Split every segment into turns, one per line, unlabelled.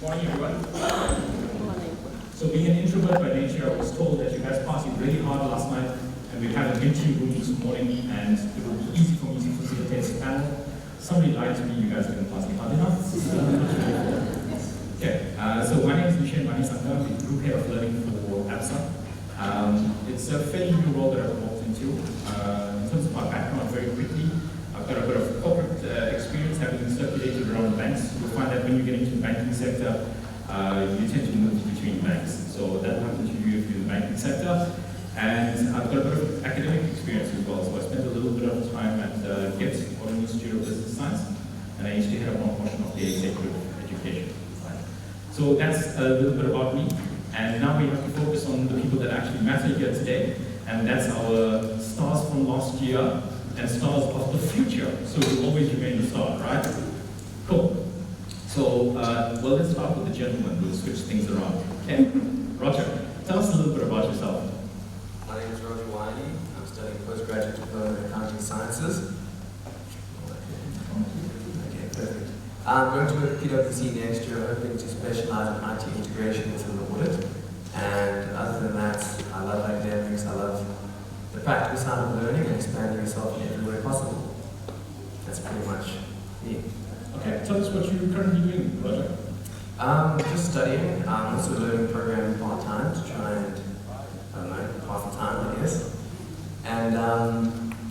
Morning, everyone. So being an introvert by nature, I was told that you guys partied really hard last night, and we've had an empty room this morning, and it would be easy for me to facilitate this panel. Somebody lied to me, you guys didn't party hard enough. Okay, so my name is Nishen, Munnisunker. I'm the Group Head of Learning for Absa. It's a fairly new role that I've walked into. In terms of my background, very quickly, I've got a bit of corporate experience having circulated around banks. You'll find that when you get into the banking sector, you tend to move between banks. So that happened to you if you're in the banking sector. And I've got a bit of academic experience as well. So I spent a little bit of time at GIT, or the Institute of Business Science, and I used to head up one portion of the executive education side. So that's a little bit about me. And now we have to focus on the people that actually matter here today. And that's our stars from last year and stars of the future. So we'll always remain the star, right? Cool. So, well, let's start with the gentleman. We'll switch things around. Okay, Roger, tell us a little bit about yourself.
My name is Wyllie. I'm studying Postgraduate Diploma in Accounting Sciences. Okay, perfect. I'm going to work at PwC next year, hoping to specialize in IT integration within the audit. And other than that, I love academics. I love the practical side of learning and expanding yourself in every way possible. That's pretty much me.
Okay, tell us what you're currently doing, Roger.
Just studying. I'm also learning programming part-time to try and, I don't know, pass the time, I guess. And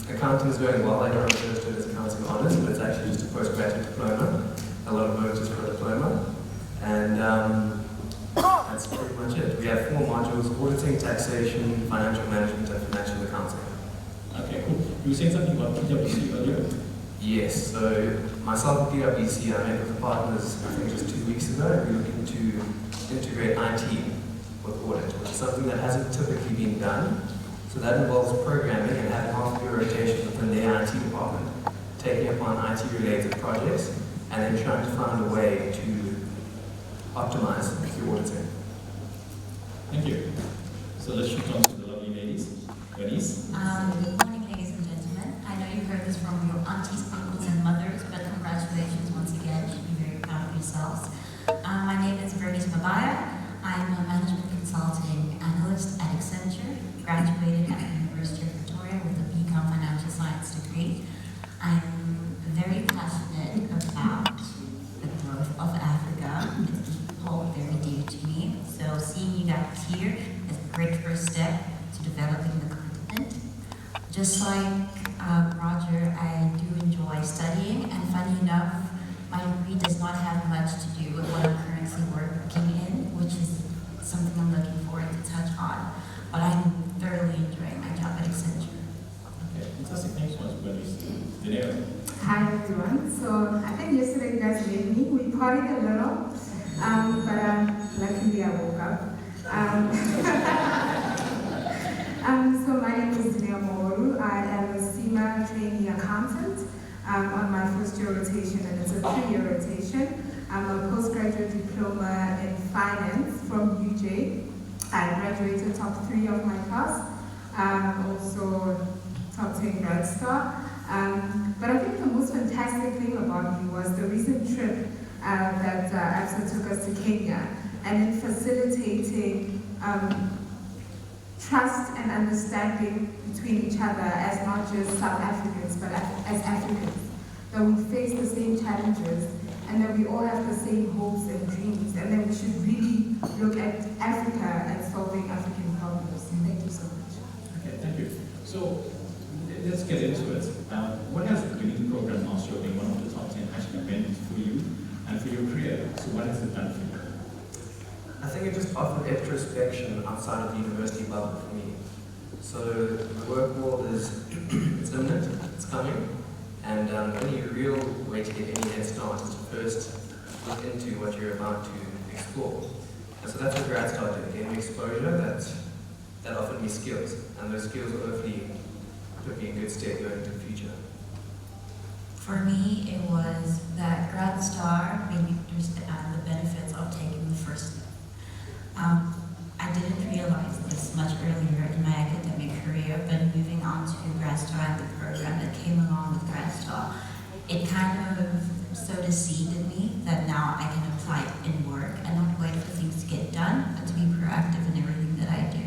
accounting is going well. I don't refer to it as accounting honors, but it's actually just a postgraduate diploma. A lot of voters for a diploma. And that's pretty much it. We have 4 modules: auditing, taxation, financial management, and financial accounting.
Okay, cool. You were saying something about PwC earlier?
Yes, so myself and PwC, I met with the partners, I think just 2 weeks ago, and we were looking to integrate IT with audit, which is something that hasn't typically been done. So that involves programming and having half of your rotation within their IT department, taking upon IT-related projects, and then trying to find a way to optimize your auditing.
Thank you. So let's shift on to the lovely ladies. Bernice?
Good morning, ladies and gentlemen. I know you've heard this from your aunties, uncles, and mothers, but congratulations once again. You should be very proud of yourselves. My name is Bernice Mabaya. I'm a management consulting analyst at Accenture, graduated at the University of Pretoria with a BCom financial science degree. I'm very passionate about the growth of Africa. It's all very dear to me. So seeing you guys here is a great first step to developing the continent. Just like Roger, I do enjoy studying, and funny enough, my degree does not have much to do with what I'm currently working in, which is something I'm looking forward to touch on. But I'm thoroughly enjoying my job at Accenture.
Okay, fantastic. Thanks so much, Bernice. Dineo?
Hi everyone. So I think yesterday you guys made me. We partied a little, but luckily I woke up. So my name is Dineo Mogoru. I am a CIMA trainee accountant on my first year rotation, and it's a 3-year rotation. I'm a postgraduate diploma in finance from UJ. I graduated top 3 of my class. Also top 10 Gradstar. But I think the most fantastic thing about me was the recent trip that Absa took us to Kenya, and in facilitating trust and understanding between each other as not just South Africans, but as Africans. That we face the same challenges, and that we all have the same hopes and dreams, and that we should really look at Africa and solving African problems. Thank you so much.
Okay, thank you. So let's get into it. What has the Green program last year been one of the top 10 actually been for you and for your career? So what has it done for you?
I think it just offered introspection outside of the university bubble for me. So the work world is it's imminent, it's coming, and the only real way to get any head start is to first look into what you're about to explore. And so that's what Gradstar did. It gave me exposure that offered me skills, and those skills hopefully put me in good stead going into the future.
For me, it was that Gradstar made me understand the benefits of taking the first step. I didn't realize this much earlier in my academic career, but moving on to Gradstar and the program that came along with Gradstar, it kind of sowed a seed in me that now I can apply in work and things to get done, but to be proactive in everything that I do.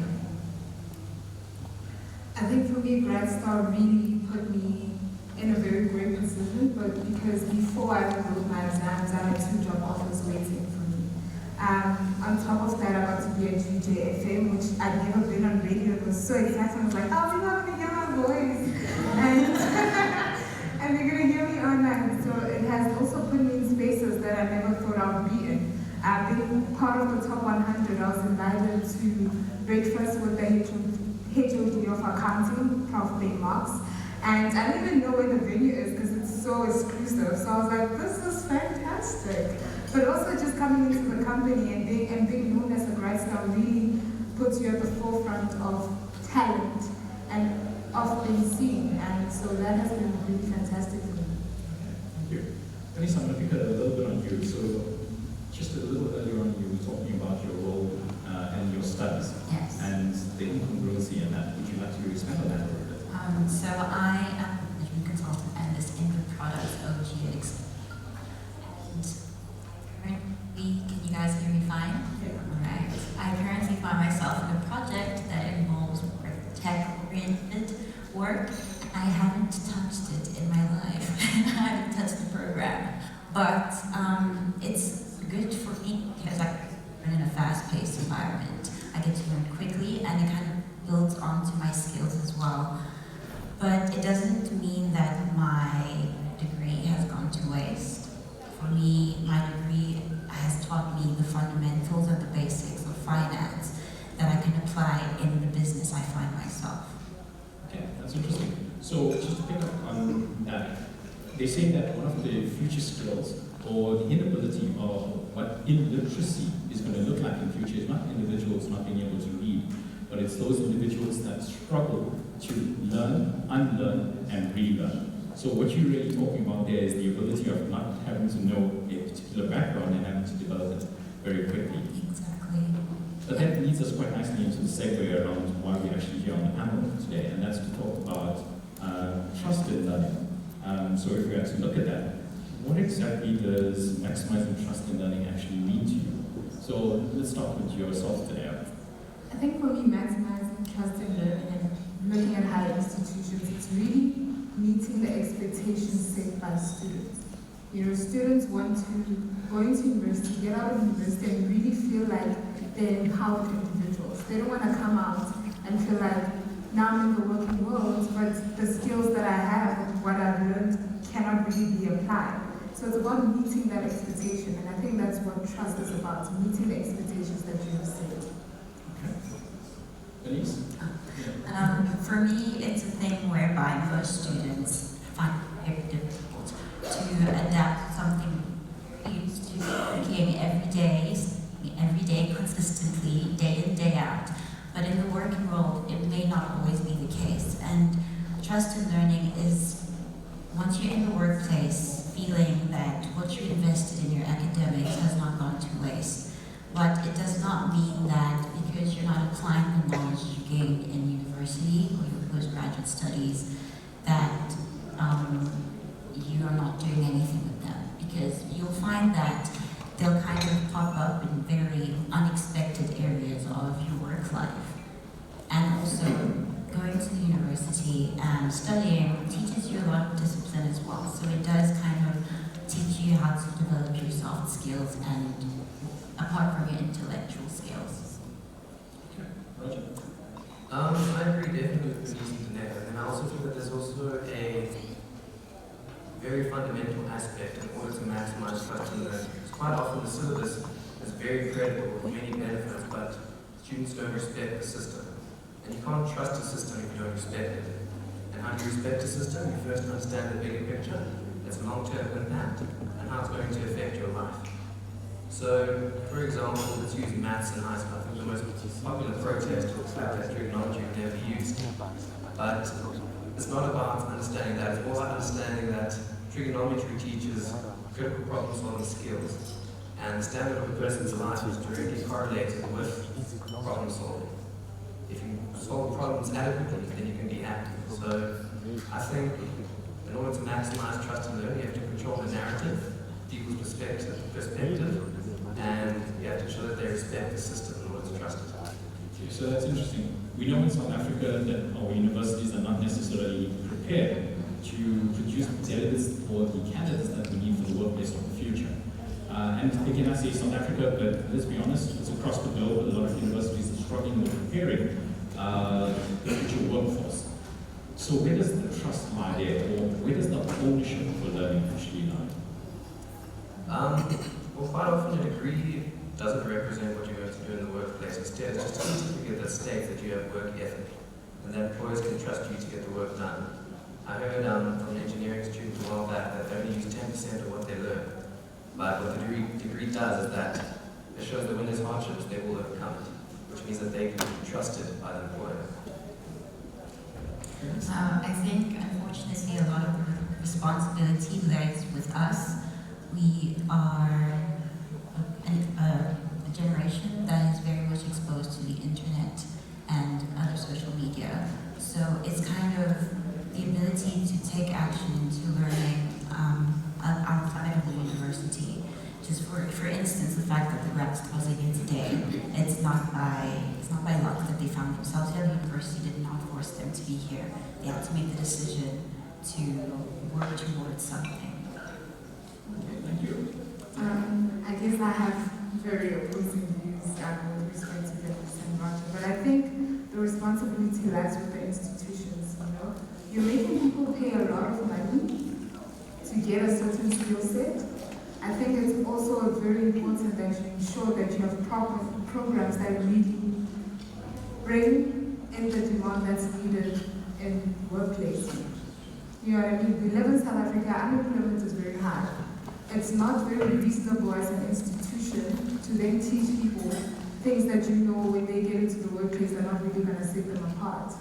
I think for me, Gradstar really put me in a very great position, but because before I even wrote my exams, I had 2 job offers waiting for me. On top of that, I got to be at GJFM, which I'd never been on radio. It was so exciting. I was like, oh, people are going to hear my voice. And they're going to hear me online. So it has also put me in spaces that I never thought I would be in. Being part of the top 100, I was invited to breakfast with the HOD of accounting, Prof. Marks. And I didn't even know where the venue is because it's so exclusive. So I was like, this is fantastic. But also just coming into the company and being known as a Gradstar really puts you at the forefront of talent and of being seen. And so that has been really fantastic for me.
Thank you. Bernice, I'm going to pick a little bit on you. So just a little earlier on, you were talking about your role and your studies.
Yes.
And the incongruency in that. Would you like to expand on that a little bit?
So I am a management consultant and this input products OG at Accenture. And currently, can you guys hear me fine?
Yeah.
Alright. I currently find myself in a project that involves tech-oriented work. I haven't touched it in my life. I haven't touched the program. But it's good for me because I run in a fast-paced environment. I get to learn quickly and it kind of builds onto my skills as well. But it doesn't mean that my degree has gone to waste. For me, my degree has taught me the fundamentals and the basics of finance that I can apply in the business I find myself.
Okay, that's interesting. So just to pick up on that, they say that one of the future skills or the inability of what illiteracy is going to look like in the future is not individuals not being able to read, but it's those individuals that struggle to learn, unlearn, and relearn. So what you're really talking about there is the ability of not having to know a particular background and having to develop it very quickly.
Exactly.
But that leads us quite nicely into the segue around why we're actually here on the panel today, and that's to talk about trust in learning. So if we actually look at that, what exactly does maximizing trust in learning actually mean to you? So let's start with yourself today.
I think for me, maximizing trust in learning and looking at higher institutions, it's really meeting the expectations set by students. You know, students want to go into university, get out of university, and really feel like they're empowered individuals. They don't want to come out and feel like, now I'm in the working world, but the skills that I have and what I've learned cannot really be applied. So it's about meeting that expectation, and I think that's what trust is about, meeting the expectations that you have set.
Bernice?
For me, it's a thing whereby most students find it very difficult to adapt to something they're used to working every day, consistently, day in, day out. But in the working world, it may not always be the case. And trust in learning is, once you're in the workplace, feeling that what you invested in your academics has not gone to waste. But it does not mean that because you're not applying the knowledge you gained in university or your postgraduate studies that you are not doing anything with them. Because you'll find that they'll kind of pop up in very unexpected areas of your work life. And also, going to the university and studying teaches you a lot of discipline as well. So it does kind of teach you how to develop your soft skills and apart from your intellectual skills.
Okay, Roger.
I agree definitely with Bernice and Dineo, and I also feel that there's also a very fundamental aspect in order to maximize trust in learning. Quite often the syllabus is very credible with many benefits, but students don't respect the system. And you can't trust a system if you don't respect it. And how do you respect a system? You first understand the bigger picture, its long-term impact, and how it's going to affect your life. So, for example, let's use maths in high school. I think the most popular protest was that trigonometry was never used. But it's not about understanding that, it's more about understanding that trigonometry teaches critical problem solving skills. And the standard of a person's life is directly correlated with problem solving. If you solve problems adequately, then you can be happy. So I think in order to maximize trust in learning, you have to control the narrative, people's perspective, and you have to show that they respect respect the system in order to trust it.
So that's interesting. We know in South Africa that our universities are not necessarily prepared to produce the delegates or the candidates that we need for the workplace of the future. And again, I say South Africa, but let's be honest, it's across the globe. A lot of universities are struggling with preparing the future workforce. So where does the trust lie there, or where does the ownership for learning actually lie?
Well, quite often a degree doesn't represent what you're going to do in the workplace. Instead, it's just a certificate that states that you have work ethic, and that employers can trust you to get the work done. I heard from an engineering student a while back that they only use 10% of what they learn. But what the degree does is that it shows that when there's hardships, they will overcome it, which means that they can be trusted by the employer.
I think, unfortunately, a lot of the responsibility lies with us. We are a generation that is very much exposed to the internet and other social media. So it's kind of the ability to take action to learning outside of the university. Just for instance, the fact that the Gradstar was here today, it's not by luck that they found themselves here. The university did not force them to be here. They had to make the decision to work towards something.
Okay, thank you.
I guess I have very opposing views with respect to Bernice and Roger, but I think the responsibility lies with the institutions. You're making people pay a lot of money to get a certain skill set. I think it's also very important that you ensure that you have proper programs that really bring in the demand that's needed in workplace. You know what I mean? We live in South Africa, unemployment is very high. It's not very reasonable as an institution to then teach people things that you know when they get into the workplace are not really going to set them apart.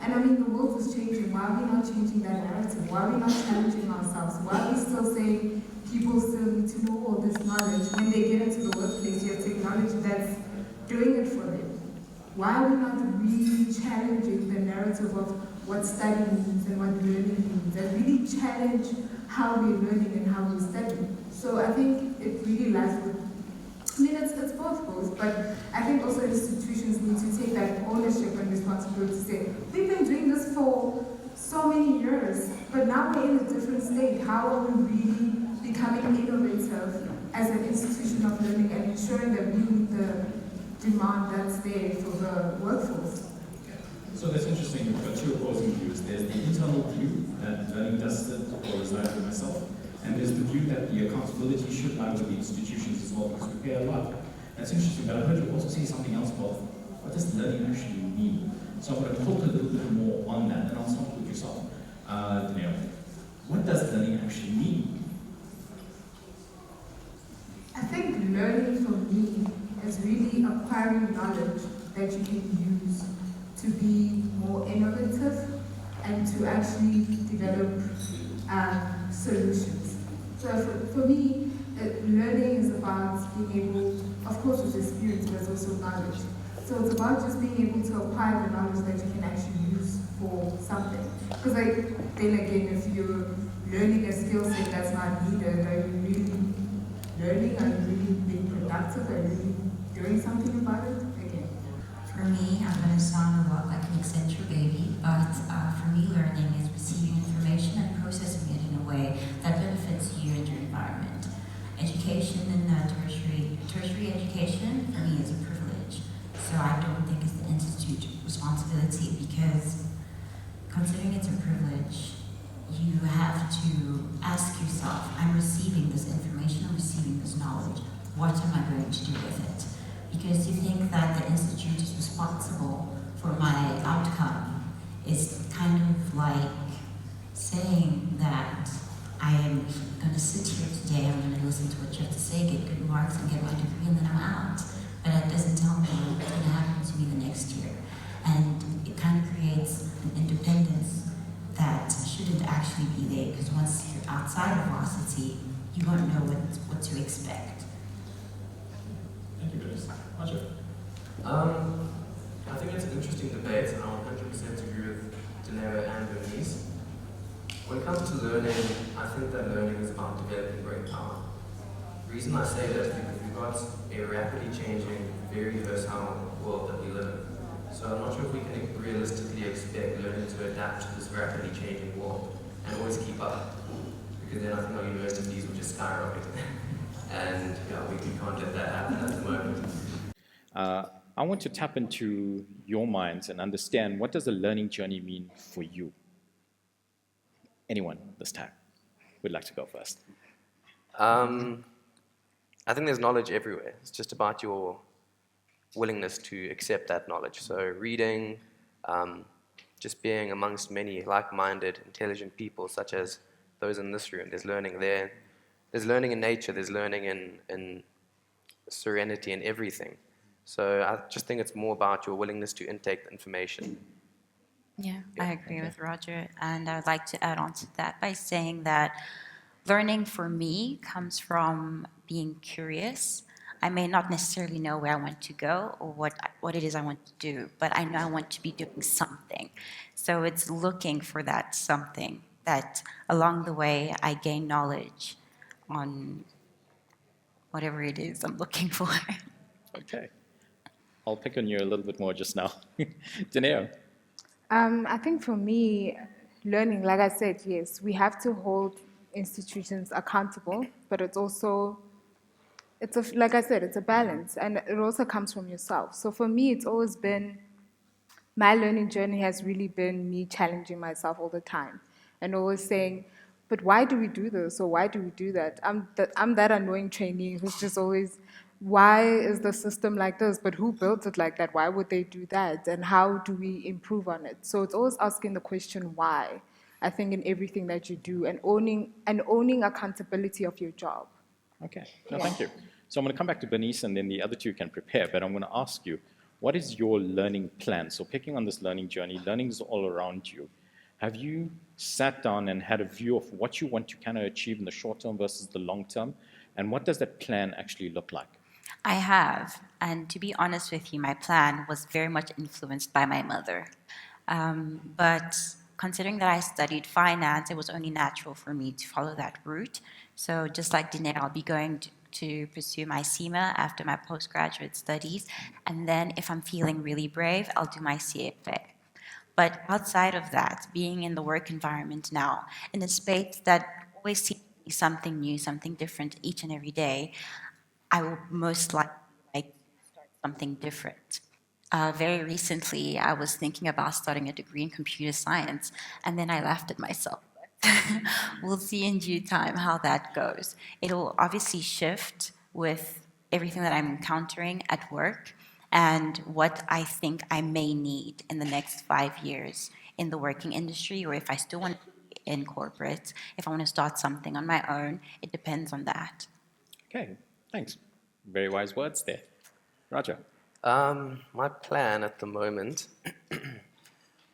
And I mean, the world is changing. Why are we not changing that narrative? Why are we not challenging ourselves? Why are we still saying people still need to know all this knowledge? When they get into the workplace, you have technology that's doing it for them. Why are we not really challenging the narrative of what study means and what learning means, and really challenge how we're learning and how we study? So I think it really lies with, it's both, but I think also institutions need to take that ownership and responsibility to say, we've been doing this for so many years, but now we're in a different state. How are we really becoming innovative as an institution of learning and ensuring that we meet the demand that's there for the workforce?
So that's interesting. You've got two opposing views. There's the internal view that learning does sit or reside with myself, and there's the view that the accountability should lie with the institutions as well, because we pay a lot. That's interesting, but I heard you also say something else about what does learning actually mean. So I'm going to talk a little bit more on that, and I'll start with yourself. Dineo, what does learning actually mean?
I think learning for me is really acquiring knowledge that you can use to be more innovative and to actually develop solutions. So for me, learning is about being able, of course with experience, but it's also knowledge. So it's about just being able to acquire the knowledge that you can actually use for something. Because then again, if you're learning a skill set that's not needed, are you really learning? Are you really being productive? Are you really doing something about it? Again.
For me, I'm going to sound a lot like an Accenture baby, but for me, learning is receiving information and processing it in a way that benefits you and your environment. Education and tertiary education, for me, is a privilege. So I don't think it's the institute's responsibility, because considering it's a privilege, you have to ask yourself, I'm receiving this information, I'm receiving this knowledge, what am I going to do with it? Because to think that the institute is responsible for my outcome is kind of like saying that I am going to sit here today, I'm going to listen to what you have to say, get good marks, and get my degree, and then I'm out. But it doesn't tell me what's going to happen to me the next year. And it kind of creates an independence that shouldn't actually be there, because once you're outside of varsity, you won't know what to expect.
Thank you, Bernice. Roger.
I think it's an interesting debate, and I 100% agree with Dineo and Bernice. When it comes to learning, I think that learning is about developing brain power. The reason I say that is because we we've got a rapidly changing, very versatile world that we live in. So I'm not sure if we can realistically expect learning to adapt to this rapidly changing world and always keep up, because then I think our university fees will just skyrocket. And yeah, we can't let that happen at the moment.
I want to tap into your minds and understand, what does a learning journey mean for you? Anyone this time would like to go first?
I think there's knowledge everywhere. It's just about your willingness to accept that knowledge. So reading, just being amongst many like-minded, intelligent people, such as those in this room. There's learning there. There's learning in nature. There's learning in serenity and everything. So I just think it's more about your willingness to intake the information.
Yeah, I agree with Roger, and I would like to add on to that by saying that learning for me comes from being curious. I may not necessarily know where I want to go or what it is I want to do, but I know I want to be doing something. So it's looking for that something that along the way I gain knowledge on whatever it is I'm looking for.
Okay. I'll pick on you a little bit more just now. Dineo.
I think for me, learning, like I said, yes, we have to hold institutions accountable, but it's also, like I said, it's a balance, and it also comes from yourself. So for me, it's always been, my learning journey has really been me challenging myself all the time and always saying, but why do we do this, or why do we do that? I'm that annoying trainee who's just always, why is the system like this? But who built it like that? Why would they do that? And how do we improve on it? So it's always asking the question why, I think, in everything that you do, and owning accountability of your job.
Okay, no, thank you. So I'm going to come back to Bernice, and then the other two can prepare, but I'm going to ask you, what is your learning plan? So picking on this learning journey, learning is all around you. Have you sat down and had a view of what you want to kind of achieve in the short term versus the long term? And what does that plan actually look like?
I have, and to be honest with you, my plan was very much influenced by my mother. But considering that I studied finance, it was only natural for me to follow that route. So just like Dineo, I'll be going to pursue my CIMA after my postgraduate studies. And then if I'm feeling really brave, I'll do my CFA. But outside of that, being in the work environment now, in a space that always seems to be something new, something different each and every day, I will most likely like to start something different. Very recently, I was thinking about starting a degree in computer science, and then I laughed at myself. We'll see in due time how that goes. It'll obviously shift with everything that I'm encountering at work and what I think I may need in the next 5 years in the working industry, or if I still want to be in corporate, if I want to start something on my own, it depends on that.
Okay, thanks. Very wise words there. Roger.
My plan at the moment,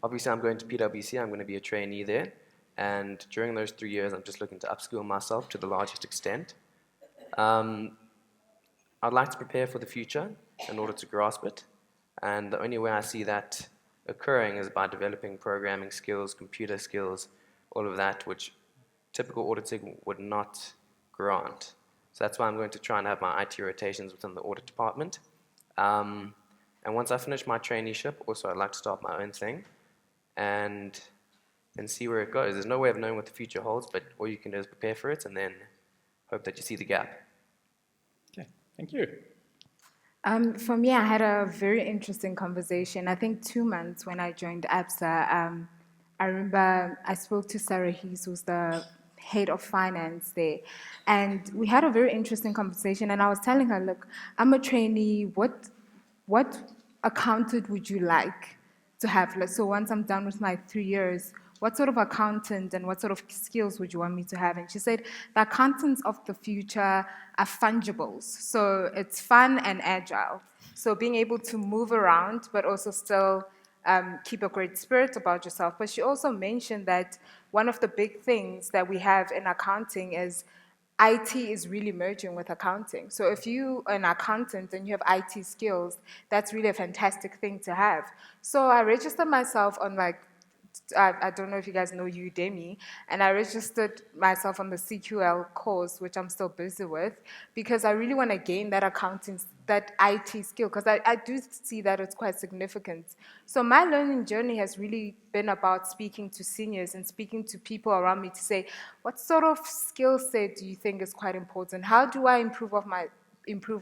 obviously I'm going to PwC, I'm going to be a trainee there, and during those 3 years I'm just looking to upskill myself to the largest extent. I'd like to prepare for the future in order to grasp it, and the only way I see that occurring is by developing programming skills, computer skills, all of that, which typical auditing would not grant. So that's why I'm going to try and have my IT rotations within the audit department. And once I finish my traineeship, also I'd like to start my own thing and see where it goes. There's no way of knowing what the future holds, but all you can do is prepare for it and then hope that you see the gap.
Okay, thank you.
For me, I had a very interesting conversation. I think 2 months when I joined Absa, I remember I spoke to Sarah Hees, who's the head of finance there, and we had a very interesting conversation, and I was telling her, look, I'm a trainee, what accountant would you like to have? Like, so once I'm done with my 3 years, what sort of accountant and what sort of skills would you want me to have? And she said, the accountants of the future are fungibles. So it's fun and agile. So being able to move around, but also still keep a great spirit about yourself. But she also mentioned that one of the big things that we have in accounting is IT is really merging with accounting. So if you are an accountant and you have IT skills, that's really a fantastic thing to have. So I registered myself on like I don't know if you guys know Udemy, and I registered myself on the CQL course, which I'm still busy with, because I really want to gain that accounting, that IT skill, because I do see that it's quite significant. So my learning journey has really been about speaking to seniors and speaking to people around me to say, what sort of skill set do you think is quite important? How do I improve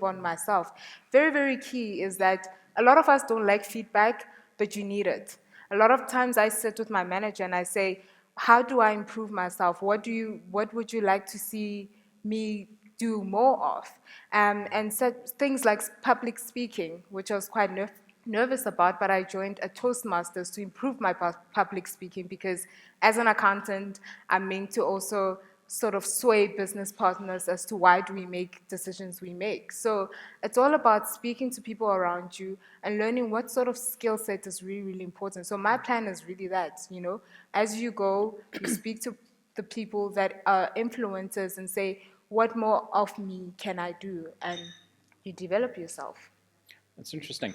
on myself? Very, very key is that a lot of us don't like feedback, but you need it. A lot of times I sit with my manager and I say, how do I improve myself? What would you like to see me do more of? And things like public speaking, which I was quite nervous about, but I joined a Toastmasters to improve my public speaking, because as an accountant, I'm meant to also sort of sway business partners as to why do we make decisions we make. So it's all about speaking to people around you and learning what sort of skill set is really, really important. So my plan is really that, as you go, you speak to the people that are influencers and say, what more of me can I do? And you develop yourself.
That's interesting.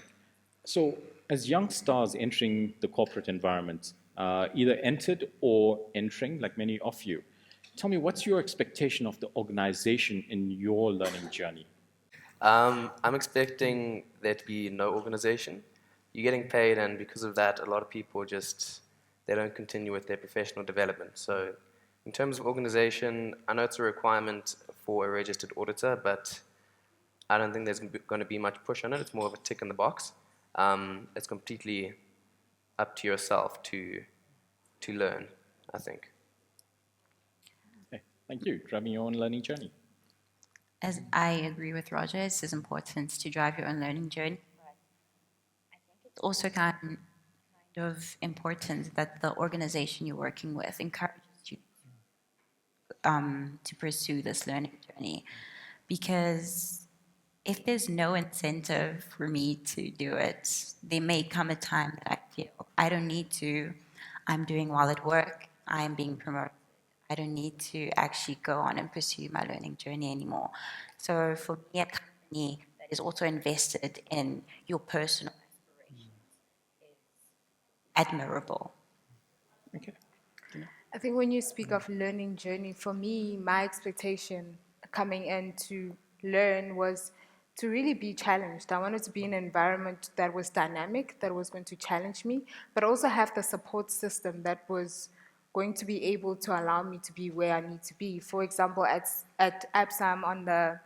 So as young stars entering the corporate environment, either entered or entering, like many of you, tell me, what's your expectation of the organization in your learning journey?
I'm expecting there to be no organization. You're getting paid, and because of that, a lot of people they don't continue with their professional development. So in terms of organization, I know it's a requirement for a registered auditor, but I don't think there's going to be much push on it. It's more of a tick in the box. It's completely up to yourself to learn, I think.
Okay, thank you. Driving your own learning journey.
As I agree with Roger, it's important to drive your own learning journey. I think it's also kind of important that the organization you're working with encourages you to pursue this learning journey, because if there's no incentive for me to do it, there may come a time that I feel I don't need to, I'm doing well at work, I'm being promoted, I don't need to actually go on and pursue my learning journey anymore. So for me, a company that is also invested in your personal aspirations is admirable.
Okay.
I think when you speak of learning journey, for me, my expectation coming in to learn was to really be challenged. I wanted to be in an environment that was dynamic, that was going to challenge me, but also have the support system that was going to be able to allow me to be where I need to be. For example, at Absa, I'm on the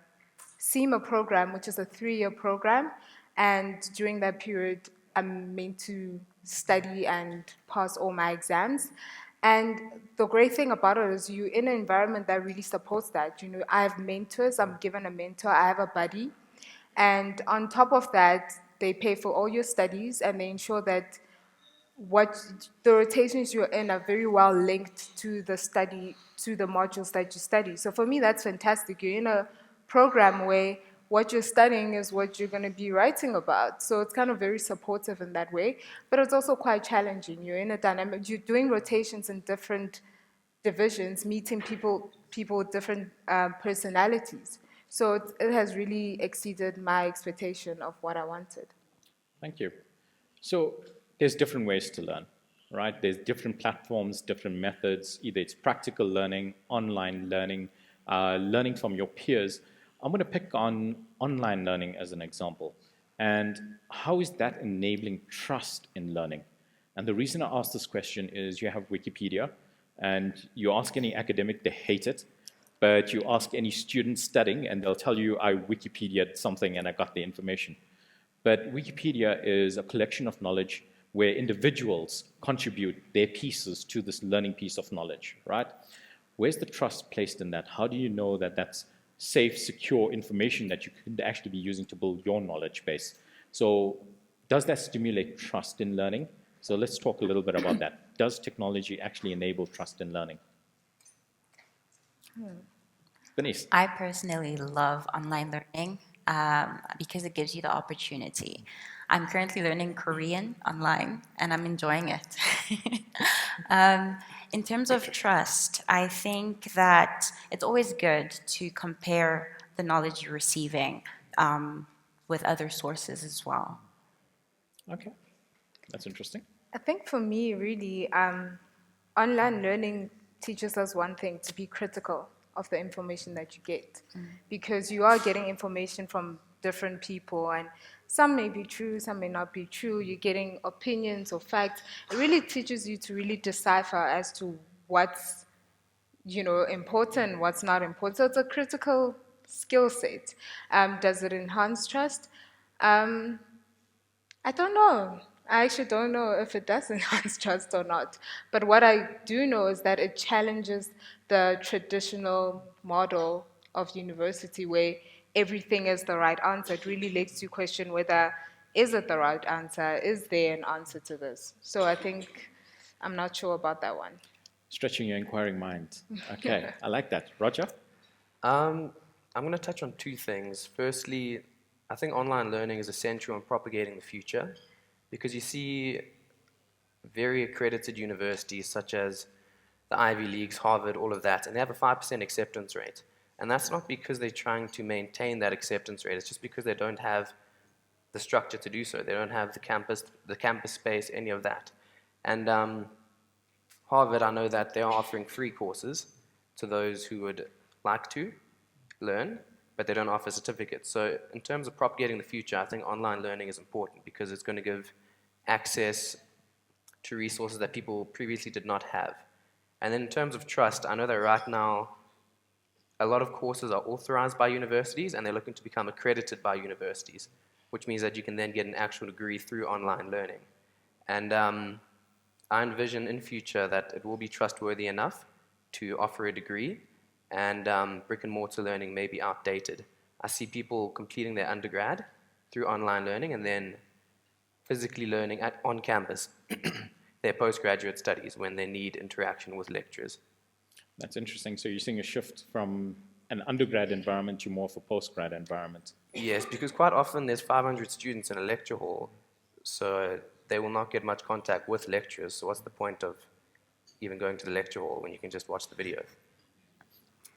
CIMA program, which is a 3-year program, and during that period, I'm meant to study and pass all my exams. And the great thing about it is you're in an environment that really supports that. I have mentors, I'm given a mentor, I have a buddy. And on top of that, they pay for all your studies and they ensure that what the rotations you're in are very well linked to the modules that you study. So for me, that's fantastic. You're in a program where what you're studying is what you're going to be writing about. So it's kind of very supportive in that way, but it's also quite challenging. You're in a dynamic, you're doing rotations in different divisions, meeting people with different personalities. So it has really exceeded my expectation of what I wanted.
Thank you. So there's different ways to learn, right? There's different platforms, different methods. Either it's practical learning, online learning, learning from your peers. I'm going to pick on online learning as an example. And how is that enabling trust in learning? And the reason I ask this question is you have Wikipedia, and you ask any academic, they hate it. But you ask any student studying, and they'll tell you, I Wikipedia'd something and I got the information. But Wikipedia is a collection of knowledge where individuals contribute their pieces to this learning piece of knowledge, right? Where's the trust placed in that? How do you know that that's safe, secure information that you could actually be using to build your knowledge base? So does that stimulate trust in learning? So let's talk a little bit about that. Does technology actually enable trust in learning? Bernice.
I personally love online learning because it gives you the opportunity. I'm currently learning Korean online, and I'm enjoying it. In terms of trust, I think that it's always good to compare the knowledge you're receiving with other sources as well.
Okay, that's interesting.
I think for me, really, online learning teaches us one thing, to be critical of the information that you get. Because you are getting information from different people, and some may be true, some may not be true. You're getting opinions or facts. It really teaches you to really decipher as to what's important, what's not important. So it's a critical skill set. Does it enhance trust? Um, I don't know. I actually don't know if it does enhance trust or not. But what I do know is that it challenges the traditional model of university where everything is the right answer. It really makes you question whether, is it the right answer? Is there an answer to this? So I think I'm not sure about that one.
Stretching your inquiring mind. Okay, I like that. Roger?
I'm going to touch on two things. Firstly, I think online learning is essential in propagating the future because you see very accredited universities such as the Ivy Leagues, Harvard, all of that, and they have a 5% acceptance rate. And that's not because they're trying to maintain that acceptance rate. It's just because they don't have the structure to do so. They don't have the campus space, any of that. And Harvard, I know that they are offering free courses to those who would like to learn, but they don't offer certificates. So in terms of propagating the future, I think online learning is important because it's going to give access to resources that people previously did not have. And then in terms of trust, I know that right now a lot of courses are authorized by universities and they're looking to become accredited by universities, which means that you can then get an actual degree through online learning. And I envision in future that it will be trustworthy enough to offer a degree, and brick and mortar learning may be outdated. I see people completing their undergrad through online learning and then physically learning on campus their postgraduate studies when they need interaction with lecturers.
That's interesting. So you're seeing a shift from an undergrad environment to more of a postgrad environment.
Yes, because quite often there's 500 students in a lecture hall, so they will not get much contact with lecturers. So what's the point of even going to the lecture hall when you can just watch the video?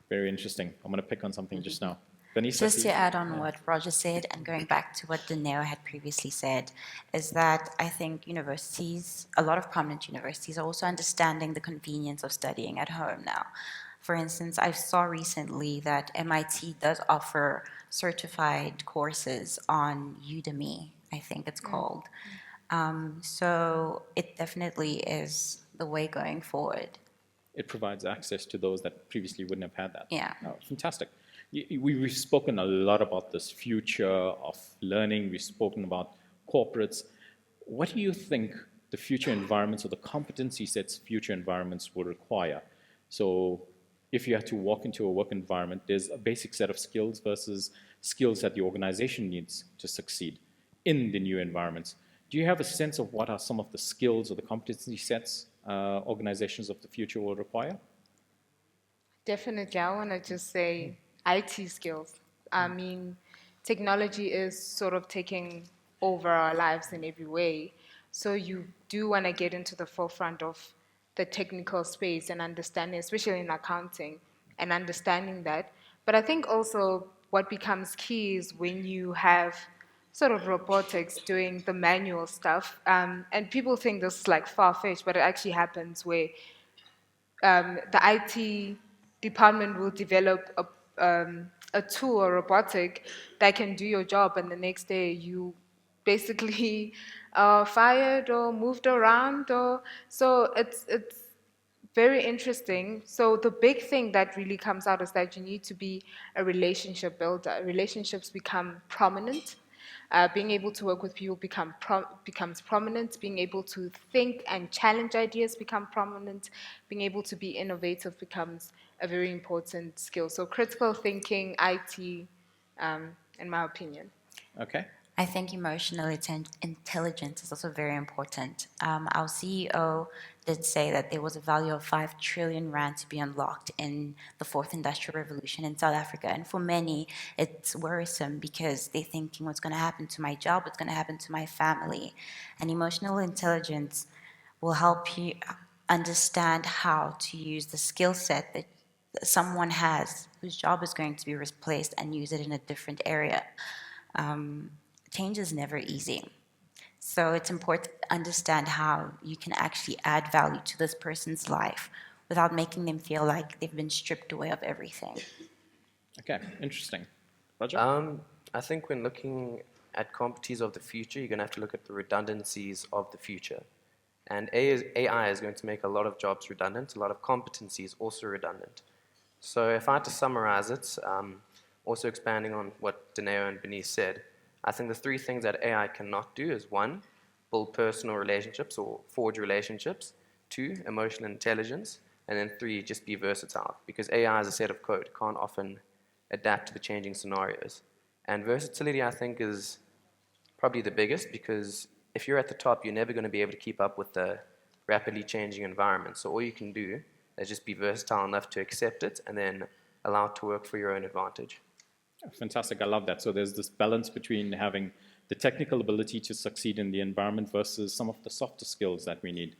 Very interesting. I'm going to pick on something just now. Bernice,
Just to add on what Roger said and going back to what Dineo had previously said, is that I think universities, a lot of prominent universities, are also understanding the convenience of studying at home now. For instance, I saw recently that MIT does offer certified courses on Udemy, I think it's called. So it definitely is the way going forward.
it provides access to those that previously wouldn't have had that.
Yeah.
Oh, fantastic. We've spoken a lot about this future of learning. We've spoken about corporates. What do you think the future environments or the competency sets future environments will require? So if you had to walk into a work environment, there's a basic set of skills versus skills that the organization needs to succeed in the new environments. Do you have a sense of what are some of the skills or the competency sets organizations of the future will require?
Definitely, I want to just say IT skills. I mean, technology is sort of taking over our lives in every way. So you do want to get into the forefront of the technical space and understanding, especially in accounting, and understanding that. But I think also what becomes key is when you have sort of robotics doing the manual stuff. And people think this is like far-fetched, but it actually happens where the IT department will develop a tool or robotic that can do your job, and the next day you basically fired or moved around. So it's very interesting. So the big thing that really comes out is that you need to be a relationship builder. Relationships become prominent. Being able to work with people becomes prominent. Being able to think and challenge ideas become prominent. Being able to be innovative becomes a very important skill. So critical thinking, IT, in my opinion.
Okay.
I think emotional intelligence is also very important. Our CEO did say that there was a value of 5 trillion rand to be unlocked in the fourth industrial revolution in South Africa. And for many, it's worrisome because they're thinking, what's going to happen to my job? What's going to happen to my family? And emotional intelligence will help you understand how to use the skill set that someone has whose job is going to be replaced and use it in a different area. Change is never easy. So it's important to understand how you can actually add value to this person's life without making them feel like they've been stripped away of everything.
Okay, interesting. Roger?
I think when looking at competencies of the future, you're going to have to look at the redundancies of the future. And AI is going to make a lot of jobs redundant, a lot of competencies also redundant. So if I had to summarize it, also expanding on what Dineo and Bernice said, I think the three things that AI cannot do is 1, build personal relationships or forge relationships, 2, emotional intelligence, and then 3, just be versatile. Because AI is a set of code, can't often adapt to the changing scenarios. And versatility, I think, is probably the biggest, because if you're at the top, you're never going to be able to keep up with the rapidly changing environment. So all you can do is just be versatile enough to accept it and then allow it to work for your own advantage.
Fantastic, I love that. So there's this balance between having the technical ability to succeed in the environment versus some of the softer skills that we need.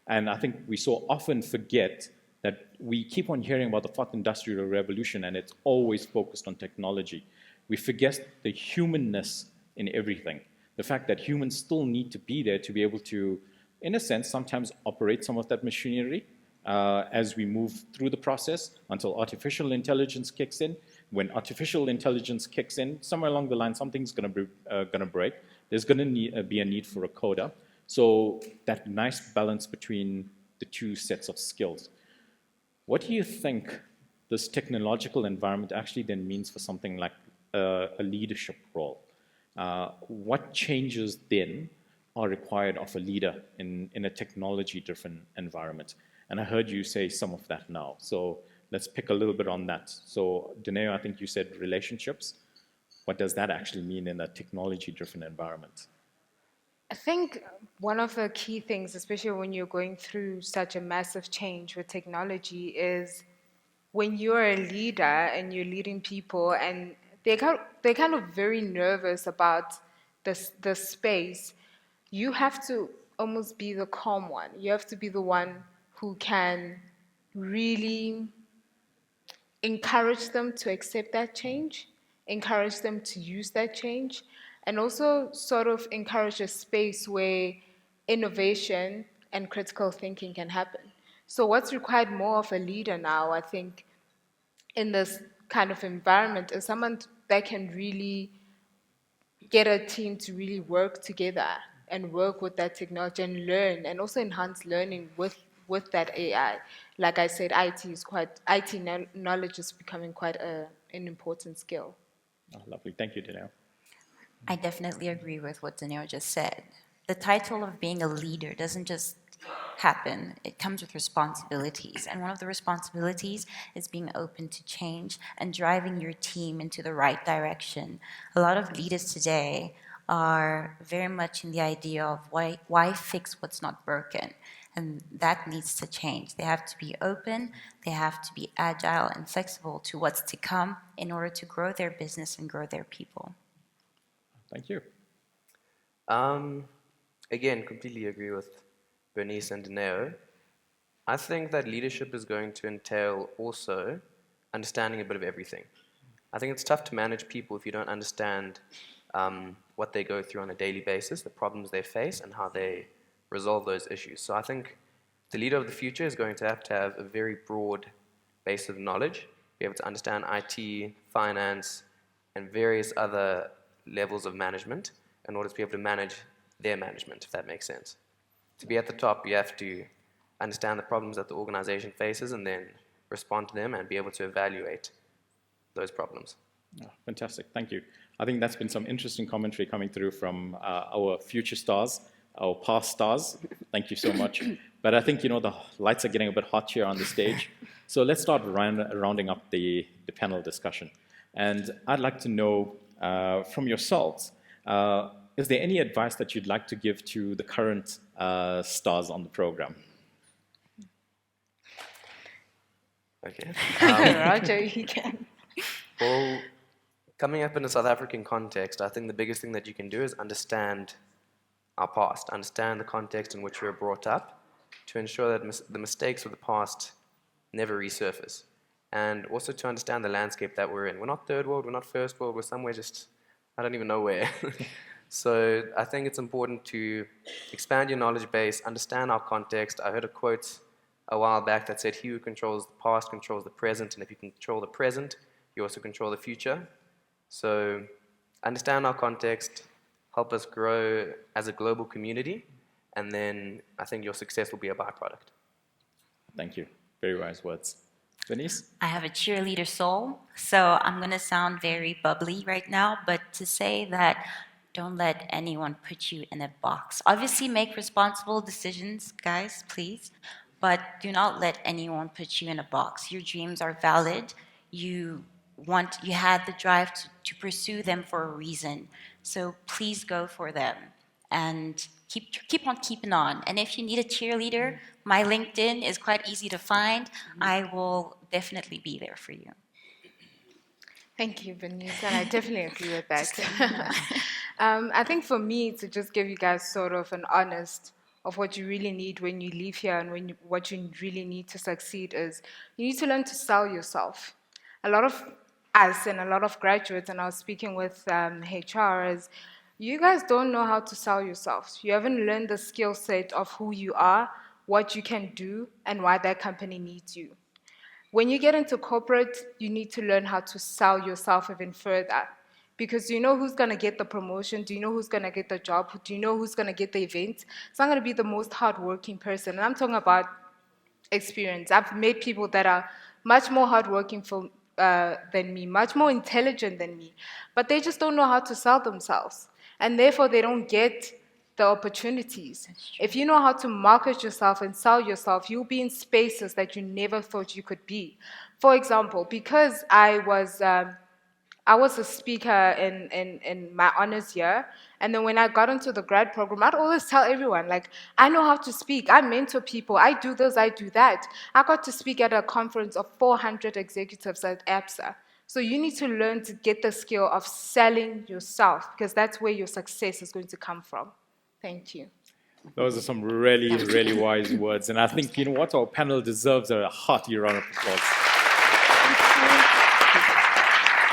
And I think we so often forget that we keep on hearing about the fourth industrial revolution and it's always focused on technology. We forget the humanness in everything. The fact that humans still need to be there to be able to, in a sense, sometimes operate some of that machinery as we move through the process until artificial intelligence kicks in. When artificial intelligence kicks in, somewhere along the line, something's going to break. There's going to be a need for a coder. So that nice balance between the two sets of skills. What do you think this technological environment actually then means for something like a leadership role? What changes then are required of a leader in a technology-driven environment? And I heard you say some of that now. So let's pick a little bit on that. So Dineo, I think you said relationships. What does that actually mean in a technology-driven environment?
I think one of the key things, especially when you're going through such a massive change with technology, is when you're a leader and you're leading people and they're kind of very nervous about the space, you have to almost be the calm one. You have to be the one who can really encourage them to accept that change, encourage them to use that change, and also sort of encourage a space where innovation and critical thinking can happen. So what's required more of a leader now, I think, in this kind of environment is someone that can really get a team to really work together and work with that technology and learn and also enhance learning with that AI. Like I said, IT knowledge is becoming quite an important skill.
Oh, lovely. Thank you, Dineo.
I definitely agree with what Dineo just said. The title of being a leader doesn't just happen. It comes with responsibilities. And one of the responsibilities is being open to change and driving your team into the right direction. A lot of leaders today are very much in the idea of why fix what's not broken. And that needs to change. They have to be open, they have to be agile and flexible to what's to come in order to grow their business and grow their people.
Thank you.
Again, completely agree with Bernice and Dineo. I think that leadership is going to entail also understanding a bit of everything. I think it's tough to manage people if you don't understand what they go through on a daily basis, the problems they face, and how they resolve those issues. So I think the leader of the future is going to have a very broad base of knowledge, be able to understand IT, finance, and various other levels of management in order to be able to manage their management, if that makes sense. To be at the top, you have to understand the problems that the organization faces and then respond to them and be able to evaluate those problems.
Oh, fantastic, thank you. I think that's been some interesting commentary coming through from our future stars, our past stars. Thank you so much. But I think, the lights are getting a bit hot here on the stage. So let's start rounding up the panel discussion. And I'd like to know from yourselves, is there any advice that you'd like to give to the current stars on the program?
Okay.
Roger, you can.
Well, coming up in a South African context, I think the biggest thing that you can do is understand our past, understand the context in which we were brought up, to ensure that the mistakes of the past never resurface. And also to understand the landscape that we're in. We're not third world, we're not first world, we're somewhere just, I don't even know where. So I think it's important to expand your knowledge base, understand our context. I heard a quote a while back that said, "He who controls the past controls the present, and if you control the present, you also control the future." So understand our context, help us grow as a global community, and then I think your success will be a byproduct.
Thank you. Very wise words. Bernice?
I have a cheerleader soul, so I'm going to sound very bubbly right now, but to say that don't let anyone put you in a box. Obviously, make responsible decisions, guys, please, but do not let anyone put you in a box. Your dreams are valid. You had the drive to pursue them for a reason, so please go for them and keep on keeping on. And if you need a cheerleader, my LinkedIn is quite easy to find. I will definitely be there for you.
Thank you, Bernice, and I definitely agree with that. I think for me, to just give you guys sort of an honest of what you really need when you leave here and what you really need to succeed is you need to learn to sell yourself. A lot of us and a lot of graduates, and I was speaking with HR, is you guys don't know how to sell yourselves. You haven't learned the skill set of who you are, what you can do, and why that company needs you. When you get into corporate, you need to learn how to sell yourself even further. Because do you know who's going to get the promotion? Do you know who's going to get the job? Do you know who's going to get the event? It's not going to be the most hardworking person. And I'm talking about experience. I've met people that are much more hardworking than me, much more intelligent than me, but they just don't know how to sell themselves. And therefore, they don't get the opportunities. If you know how to market yourself and sell yourself, you'll be in spaces that you never thought you could be. For example, because I was a speaker in my honors year, and then when I got into the grad program, I'd always tell everyone, like, I know how to speak, I mentor people, I do this, I do that. I got to speak at a conference of 400 executives at Absa. So you need to learn to get the skill of selling yourself, because that's where your success is going to come from. Thank you.
Those are some really, really wise words. And I think, you know what, our panel deserves a hearty round of applause.